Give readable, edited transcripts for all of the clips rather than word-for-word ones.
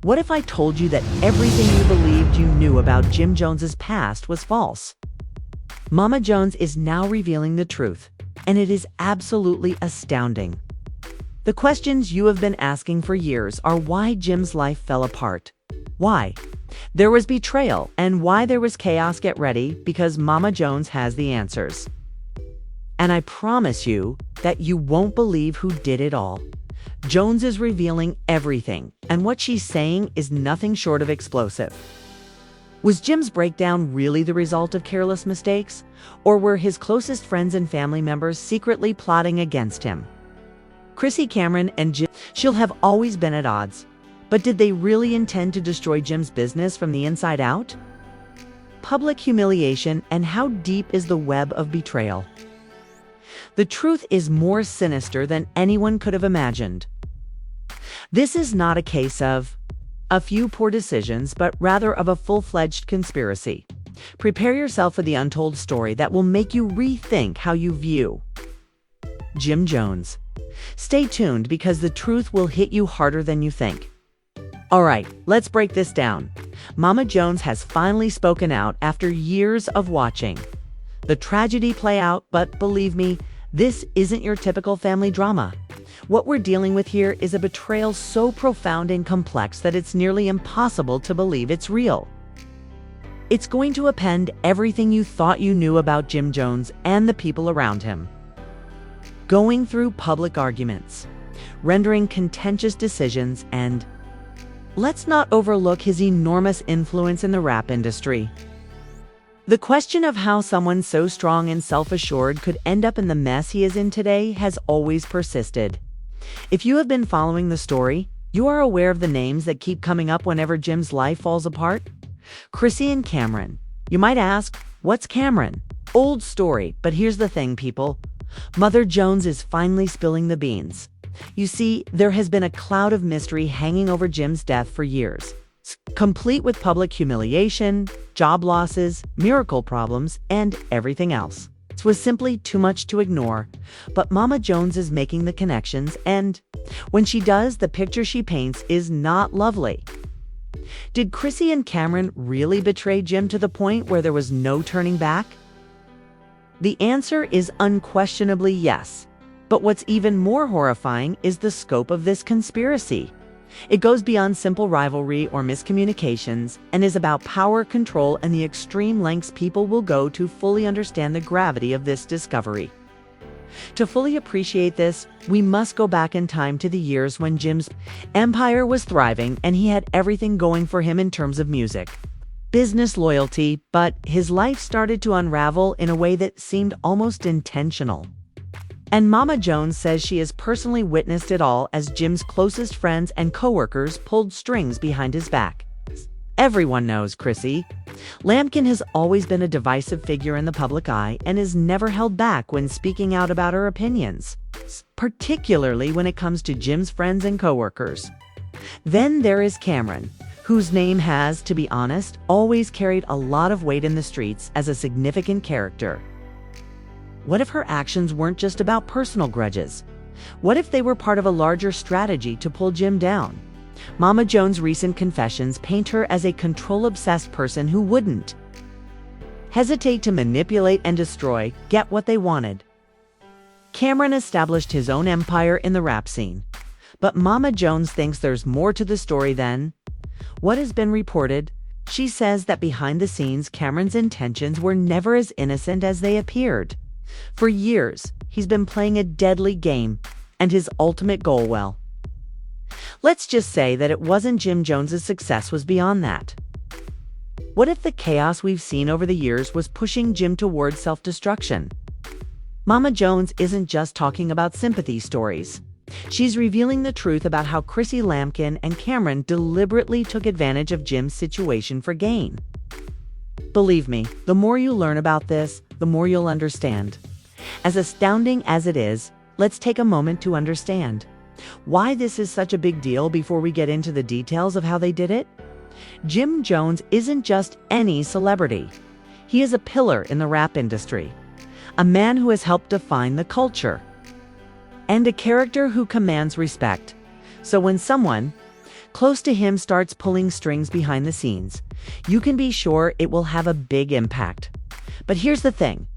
What if I told you that everything you believed you knew about Jim Jones's past was false? Mama Jones is now revealing the truth, and it is absolutely astounding. The questions you have been asking for years are why Jim's life fell apart. Why there was betrayal and why there was chaos. Get ready, because Mama Jones has the answers. And I promise you that you won't believe who did it all. Jones is revealing everything, and what she's saying is nothing short of explosive. Was Jim's breakdown really the result of careless mistakes, or were his closest friends and family members secretly plotting against him? Chrissy, Cameron, and Jim, she'll have always been at odds. But did they really intend to destroy Jim's business from the inside out? Public humiliation, and how deep is the web of betrayal? The truth is more sinister than anyone could have imagined. This is not a case of a few poor decisions, but rather of a full-fledged conspiracy. Prepare yourself for the untold story that will make you rethink how you view Jim Jones. Stay tuned, because the truth will hit you harder than you think. All right, let's break this down. Mama Jones has finally spoken out after years of watching the tragedy play out, but believe me, this isn't your typical family drama. What we're dealing with here is a betrayal so profound and complex that it's nearly impossible to believe it's real. It's going to upend everything you thought you knew about Jim Jones and the people around him. Going through public arguments, rendering contentious decisions, and let's not overlook his enormous influence in the rap industry. The question of how someone so strong and self-assured could end up in the mess he is in today has always persisted. If you have been following the story, you are aware of the names that keep coming up whenever Jim's life falls apart. Chrissy and Cameron. You might ask, what's Cameron? Old story, but here's the thing, people. Mother Jones is finally spilling the beans. You see, there has been a cloud of mystery hanging over Jim's death for years, complete with public humiliation, job losses, miracle problems, and everything else. It was simply too much to ignore, but Mama Jones is making the connections, and when she does, the picture she paints is not lovely. Did Chrissy and Cameron really betray Jim to the point where there was no turning back? The answer is unquestionably yes. But what's even more horrifying is the scope of this conspiracy. It goes beyond simple rivalry or miscommunications and is about power, control, and the extreme lengths people will go to fully understand the gravity of this discovery. To fully appreciate this, we must go back in time to the years when Jim's empire was thriving and he had everything going for him in terms of music, business, loyalty, but his life started to unravel in a way that seemed almost intentional. And Mama Jones says she has personally witnessed it all as Jim's closest friends and coworkers pulled strings behind his back. Everyone knows Chrissy. Lampkin has always been a divisive figure in the public eye and is never held back when speaking out about her opinions, particularly when it comes to Jim's friends and coworkers. Then there is Cameron, whose name has, to be honest, always carried a lot of weight in the streets as a significant character. What if her actions weren't just about personal grudges? What if they were part of a larger strategy to pull Jim down? Mama Jones' recent confessions paint her as a control-obsessed person who wouldn't hesitate to manipulate and destroy, get what they wanted. Cameron established his own empire in the rap scene. But Mama Jones thinks there's more to the story than what has been reported. She says that behind the scenes, Cameron's intentions were never as innocent as they appeared. For years, he's been playing a deadly game, and his ultimate goal, well, let's just say that it wasn't Jim Jones's success was beyond that. What if the chaos we've seen over the years was pushing Jim towards self-destruction? Mama Jones isn't just talking about sympathy stories. She's revealing the truth about how Chrissy, Lampkin, and Cameron deliberately took advantage of Jim's situation for gain. Believe me, the more you learn about this, the more you'll understand. As astounding as it is, let's take a moment to understand why this is such a big deal before we get into the details of how they did it. Jim Jones isn't just any celebrity. He is a pillar in the rap industry, a man who has helped define the culture, and a character who commands respect. So when someone close to him starts pulling strings behind the scenes, you can be sure it will have a big impact. But here's the thing.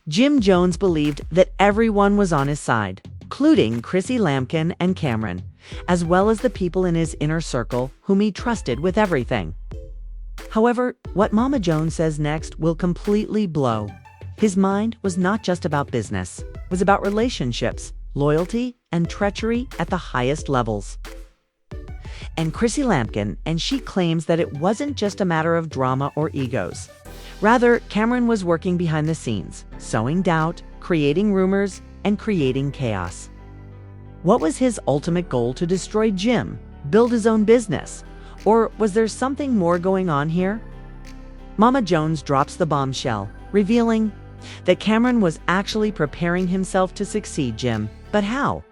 Jim Jones believed that everyone was on his side, including Chrissy Lampkin and Cameron, as well as the people in his inner circle whom he trusted with everything. However, what Mama Jones says next will completely blow. His mind was not just about business. It was about relationships, loyalty, and treachery at the highest levels. And Chrissy Lampkin, and she claims that it wasn't just a matter of drama or egos. Rather, Cameron was working behind the scenes, sowing doubt, creating rumors, and creating chaos. What was his ultimate goal? To destroy Jim, build his own business? Or was there something more going on here? Mama Jones drops the bombshell, revealing that Cameron was actually preparing himself to succeed Jim. But how?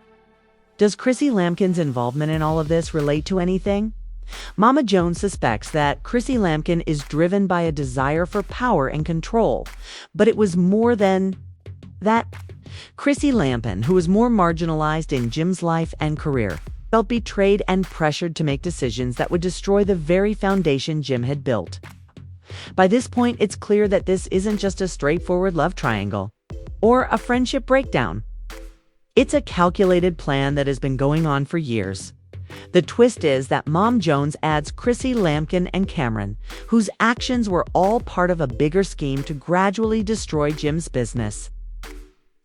Does Chrissy Lampkin's involvement in all of this relate to anything? Mama Jones suspects that Chrissy Lampkin is driven by a desire for power and control, but it was more than that. Chrissy Lampkin, who was more marginalized in Jim's life and career, felt betrayed and pressured to make decisions that would destroy the very foundation Jim had built. By this point, it's clear that this isn't just a straightforward love triangle or a friendship breakdown. It's a calculated plan that has been going on for years. The twist is that Mom Jones adds Chrissy Lampkin and Cameron, whose actions were all part of a bigger scheme to gradually destroy Jim's business.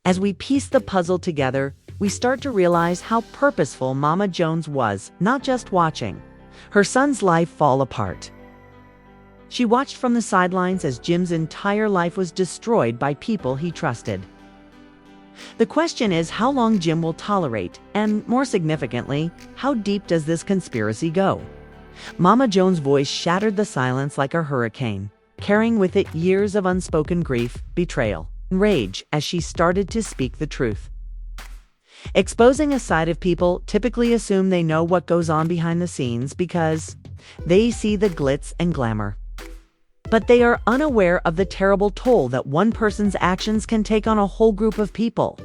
As we piece the puzzle together, we start to realize how purposeful Mama Jones was, not just watching her son's life fall apart. She watched from the sidelines as Jim's entire life was destroyed by people he trusted. The question is how long Jim will tolerate, and more significantly, how deep does this conspiracy go? Mama Jones' voice shattered the silence like a hurricane, carrying with it years of unspoken grief, betrayal, and rage as she started to speak the truth. Exposing a side of people typically assume they know what goes on behind the scenes because they see the glitz and glamour. But they are unaware of the terrible toll that one person's actions can take on a whole group of people.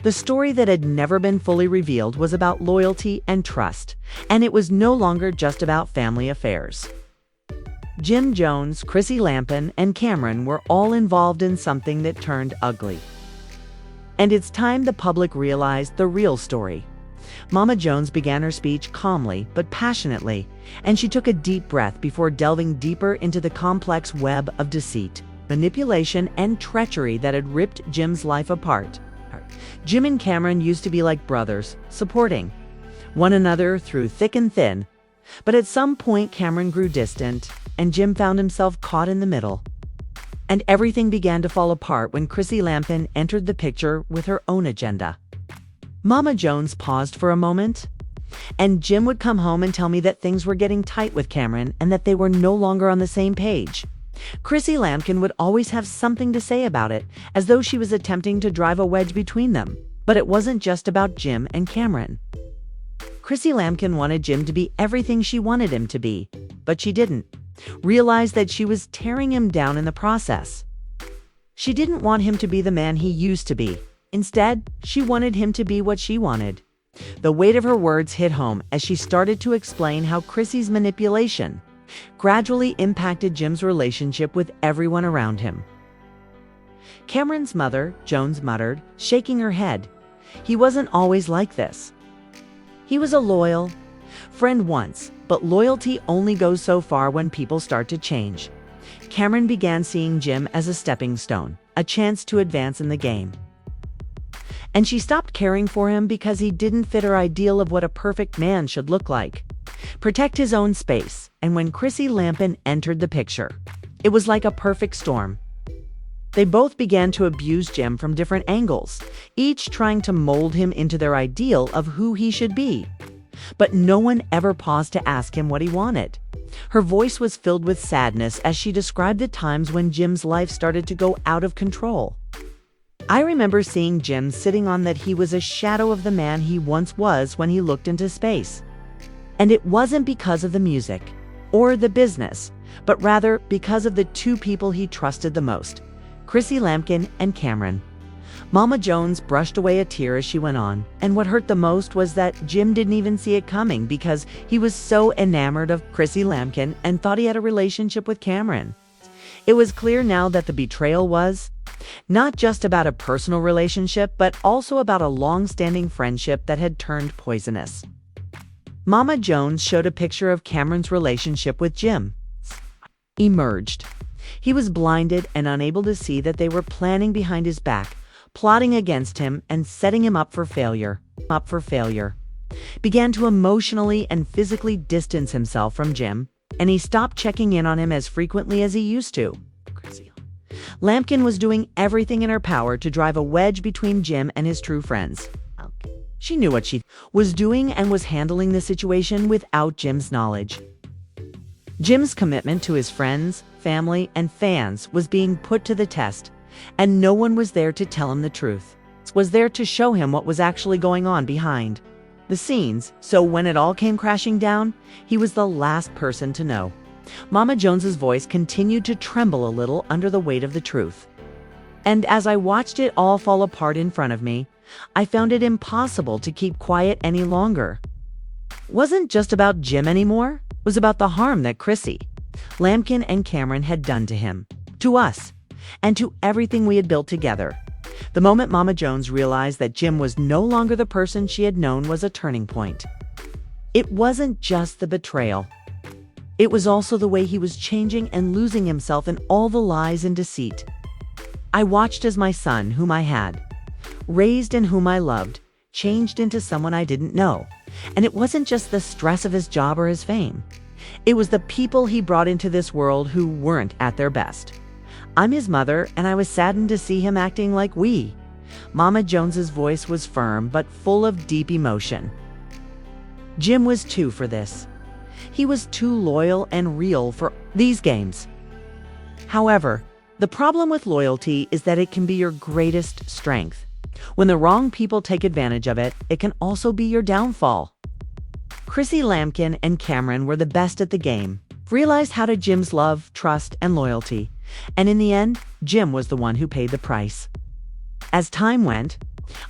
The story that had never been fully revealed was about loyalty and trust, and it was no longer just about family affairs. Jim Jones, Chrissy Lampkin, and Cameron were all involved in something that turned ugly. And it's time the public realized the real story. Mama Jones began her speech calmly but passionately, and she took a deep breath before delving deeper into the complex web of deceit, manipulation, and treachery that had ripped Jim's life apart. Jim and Cameron used to be like brothers, supporting one another through thick and thin. But at some point, Cameron grew distant, and Jim found himself caught in the middle. And everything began to fall apart when Chrissy Lampkin entered the picture with her own agenda. Mama Jones paused for a moment, and Jim would come home and tell me that things were getting tight with Cameron and that they were no longer on the same page. Chrissy Lampkin would always have something to say about it, as though she was attempting to drive a wedge between them. But it wasn't just about Jim and Cameron. Chrissy Lampkin wanted Jim to be everything she wanted him to be, but she didn't. Realized that she was tearing him down in the process. She didn't want him to be the man he used to be. Instead, she wanted him to be what she wanted. The weight of her words hit home as she started to explain how Chrissy's manipulation gradually impacted Jim's relationship with everyone around him. Cameron's mother, Jones, muttered, shaking her head. He wasn't always like this. He was a loyal friend once, but loyalty only goes so far when people start to change. Cameron began seeing Jim as a stepping stone, a chance to advance in the game. And she stopped caring for him because he didn't fit her ideal of what a perfect man should look like. Protect his own space. And when Chrissy Lampkin entered the picture, it was like a perfect storm. They both began to abuse Jim from different angles, each trying to mold him into their ideal of who he should be. But no one ever paused to ask him what he wanted. Her voice was filled with sadness as she described the times when Jim's life started to go out of control. I remember seeing Jim sitting on that he was a shadow of the man he once was when he looked into space. And it wasn't because of the music or the business, but rather because of the two people he trusted the most, Chrissy Lampkin and Cameron. Mama Jones brushed away a tear as she went on, and what hurt the most was that Jim didn't even see it coming because he was so enamored of Chrissy Lampkin and thought he had a relationship with Cameron. It was clear now that the betrayal was not just about a personal relationship, but also about a long-standing friendship that had turned poisonous. Mama Jones showed a picture of Cameron's relationship with Jim. Emerged. He was blinded and unable to see that they were planning behind his back, plotting against him and setting him up for failure. Began to emotionally and physically distance himself from Jim, and he stopped checking in on him as frequently as he used to. Lampkin was doing everything in her power to drive a wedge between Jim and his true friends. She knew what she was doing and was handling the situation without Jim's knowledge. Jim's commitment to his friends, family, and fans was being put to the test, and no one was there to tell him the truth. Was there to show him what was actually going on behind the scenes, so when it all came crashing down, he was the last person to know. Mama Jones's voice continued to tremble a little under the weight of the truth. And as I watched it all fall apart in front of me, I found it impossible to keep quiet any longer. It wasn't just about Jim anymore. It was about the harm that Chrissy, Lampkin, and Cameron had done to him, to us, and to everything we had built together. The moment Mama Jones realized that Jim was no longer the person she had known was a turning point. It wasn't just the betrayal. It was also the way he was changing and losing himself in all the lies and deceit. I watched as my son, whom I had raised and whom I loved, changed into someone I didn't know. And it wasn't just the stress of his job or his fame. It was the people he brought into this world who weren't at their best. I'm his mother, and I was saddened to see him acting like we. Mama Jones's voice was firm but full of deep emotion. Jim was too for this. He was too loyal and real for these games. However, the problem with loyalty is that it can be your greatest strength. When the wrong people take advantage of it, it can also be your downfall. Chrissy Lampkin and Cameron were the best at the game, realized how to Jim's love, trust, and loyalty. And in the end, Jim was the one who paid the price. As time went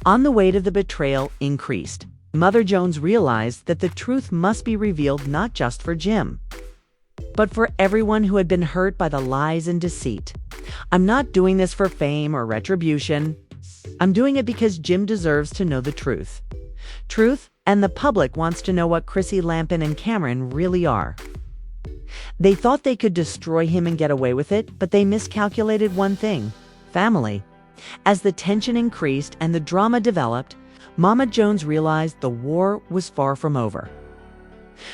on, the weight of the betrayal increased. Mother Jones realized that the truth must be revealed not just for Jim, but for everyone who had been hurt by the lies and deceit. I'm not doing this for fame or retribution. I'm doing it because Jim deserves to know the truth. Truth, and the public wants to know what Chrissy Lampkin and Cameron really are. They thought they could destroy him and get away with it, but they miscalculated one thing: family. As the tension increased and the drama developed, Mama Jones realized the war was far from over.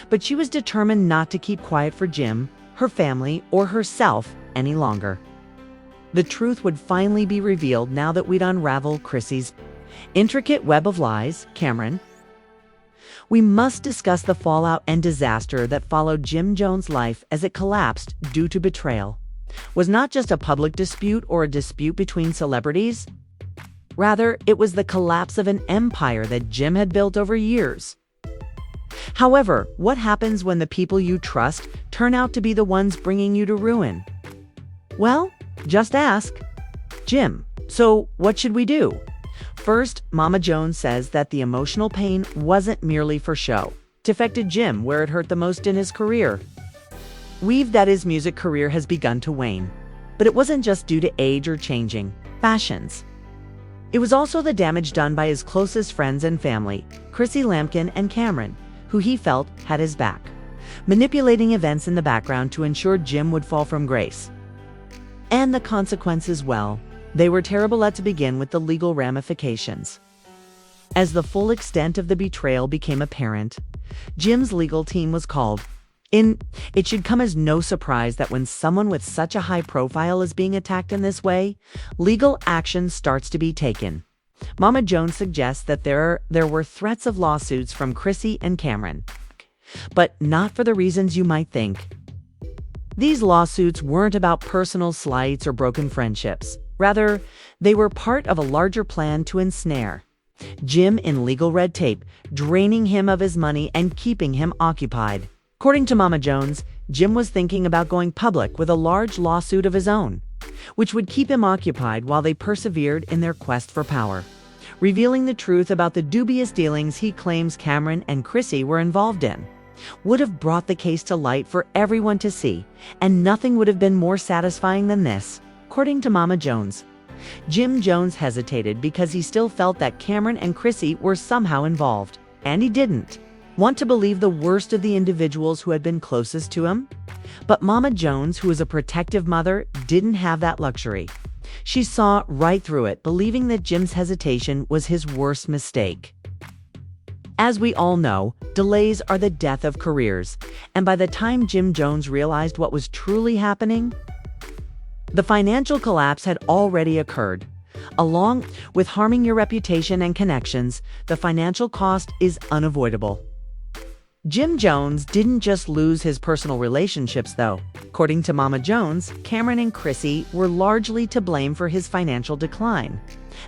But she was determined not to keep quiet for Jim, her family, or herself any longer. The truth would finally be revealed now that we'd unraveled Chrissy's intricate web of lies. Cameron, we must discuss the fallout and disaster that followed Jim Jones' life as it collapsed due to betrayal. Was not just a public dispute or a dispute between celebrities. Rather, it was the collapse of an empire that Jim had built over years. However, what happens when the people you trust turn out to be the ones bringing you to ruin? Well, just ask Jim. So, what should we do? First, Mama Jones says that the emotional pain wasn't merely for show. It affected Jim where it hurt the most in his career. That his music career has begun to wane. But it wasn't just due to age or changing fashions. It was also the damage done by his closest friends and family, Chrissy Lampkin and Cameron, who he felt had his back, manipulating events in the background to ensure Jim would fall from grace. And the consequences, well, they were terrible to begin with, the legal ramifications. As the full extent of the betrayal became apparent, Jim's legal team was called in. It should come as no surprise that when someone with such a high profile is being attacked in this way, legal action starts to be taken. Mama Jones suggests that there were threats of lawsuits from Chrissy and Cameron, but not for the reasons you might think. These lawsuits weren't about personal slights or broken friendships. Rather, they were part of a larger plan to ensnare Jim in legal red tape, draining him of his money and keeping him occupied. According to Mama Jones, Jim was thinking about going public with a large lawsuit of his own. which would keep him occupied while they persevered in their quest for power, revealing the truth about the dubious dealings he claims Cameron and Chrissy were involved in. Would have brought the case to light for everyone to see, and nothing would have been more satisfying than this, according to Mama Jones. Jim Jones hesitated because he still felt that Cameron and Chrissy were somehow involved, and he didn't want to believe the worst of the individuals who had been closest to him. But Mama Jones, who was a protective mother, didn't have that luxury. She saw right through it, believing that Jim's hesitation was his worst mistake. As we all know, delays are the death of careers, and by the time Jim Jones realized what was truly happening, the financial collapse had already occurred. Along with harming your reputation and connections, the financial cost is unavoidable. Jim Jones didn't just lose his personal relationships, though. According to Mama Jones, Cameron and Chrissy were largely to blame for his financial decline.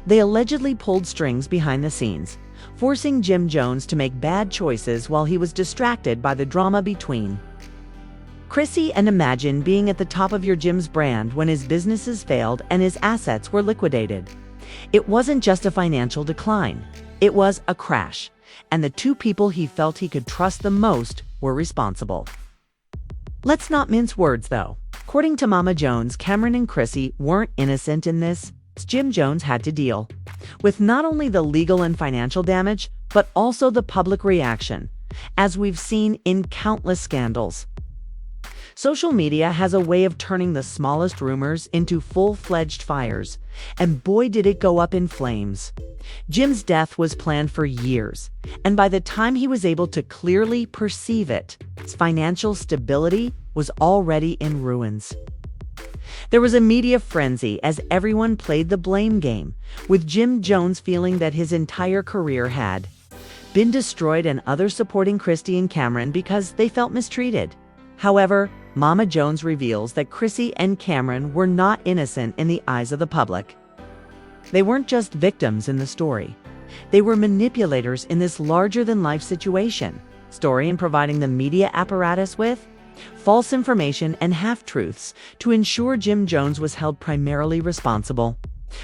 They allegedly pulled strings behind the scenes, forcing Jim Jones to make bad choices while he was distracted by the drama between Chrissy. And imagine being at the top of your Jim's brand when his businesses failed and his assets were liquidated. It wasn't just a financial decline, it was a crash, and the two people he felt he could trust the most were responsible. Let's not mince words, though. According to Mama Jones, Cameron and Chrissy weren't innocent in this. Jim Jones had to deal with not only the legal and financial damage, but also the public reaction, as we've seen in countless scandals. Social media has a way of turning the smallest rumors into full-fledged fires, and boy did it go up in flames. Jim's death was planned for years, and by the time he was able to clearly perceive it, his financial stability was already in ruins. There was a media frenzy as everyone played the blame game, with Jim Jones feeling that his entire career had been destroyed and others supporting Chrissy and Cameron because they felt mistreated. However, Mama Jones reveals that Chrissy and Cameron were not innocent in the eyes of the public. They weren't just victims in the story. They were manipulators in this larger-than-life situation, and providing the media apparatus with false information and half-truths to ensure Jim Jones was held primarily responsible.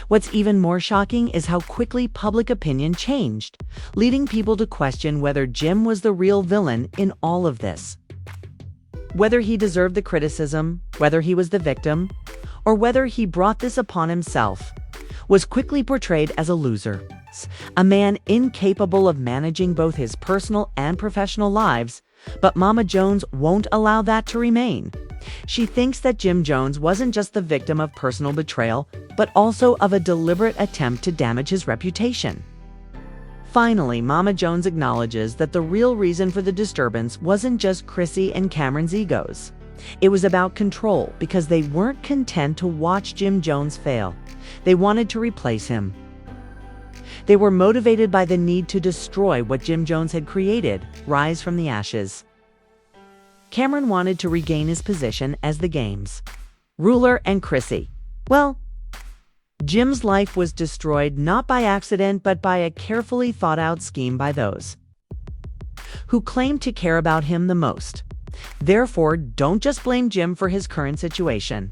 What's even more shocking is how quickly public opinion changed, leading people to question whether Jim was the real villain in all of this. Whether he deserved the criticism, whether he was the victim, or whether he brought this upon himself, was quickly portrayed as a loser, a man incapable of managing both his personal and professional lives. But Mama Jones won't allow that to remain. She thinks that Jim Jones wasn't just the victim of personal betrayal, but also of a deliberate attempt to damage his reputation. Finally, Mama Jones acknowledges that the real reason for the disturbance wasn't just Chrissy and Cameron's egos. It was about control, because they weren't content to watch Jim Jones fail. They wanted to replace him. They were motivated by the need to destroy what Jim Jones had created, rise from the ashes. Cameron wanted to regain his position as the game's ruler, and Chrissy, well, Jim's life was destroyed not by accident but by a carefully thought-out scheme by those who claimed to care about him the most. Therefore, don't just blame Jim for his current situation.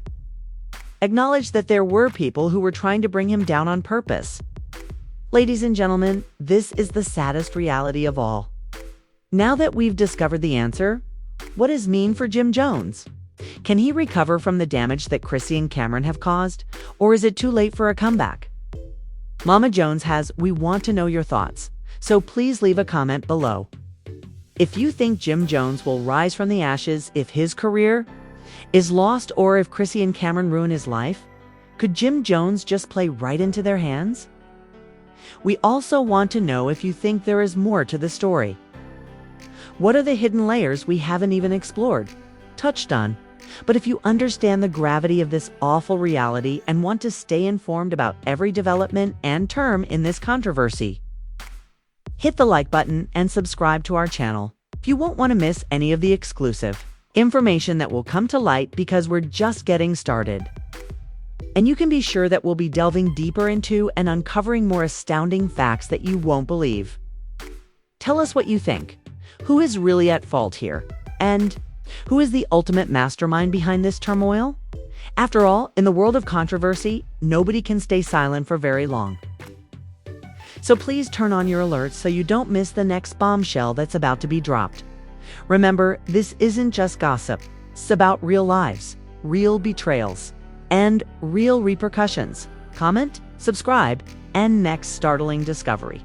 Acknowledge that there were people who were trying to bring him down on purpose. Ladies and gentlemen, this is the saddest reality of all. Now that we've discovered the answer, what does it mean for Jim Jones? Can he recover from the damage that Chrissy and Cameron have caused, or is it too late for a comeback? Mama Jones has "We want to know your thoughts," so please leave a comment below. If you think Jim Jones will rise from the ashes if his career is lost, or if Chrissy and Cameron ruin his life, could Jim Jones just play right into their hands? We also want to know if you think there is more to the story. What are the hidden layers we haven't even explored, touched on? But if you understand the gravity of this awful reality and want to stay informed about every development and term in this controversy, hit the like button and subscribe to our channel. You won't want to miss any of the exclusive information that will come to light, because we're just getting started. And you can be sure that we'll be delving deeper into and uncovering more astounding facts that you won't believe. Tell us what you think. Who is really at fault here? And Who is the ultimate mastermind behind this turmoil? After all, in the world of controversy, nobody can stay silent for very long. So please turn on your alerts so you don't miss the next bombshell that's about to be dropped. Remember, this isn't just gossip. It's about real lives, real betrayals, and real repercussions. Comment, subscribe, and next startling discovery.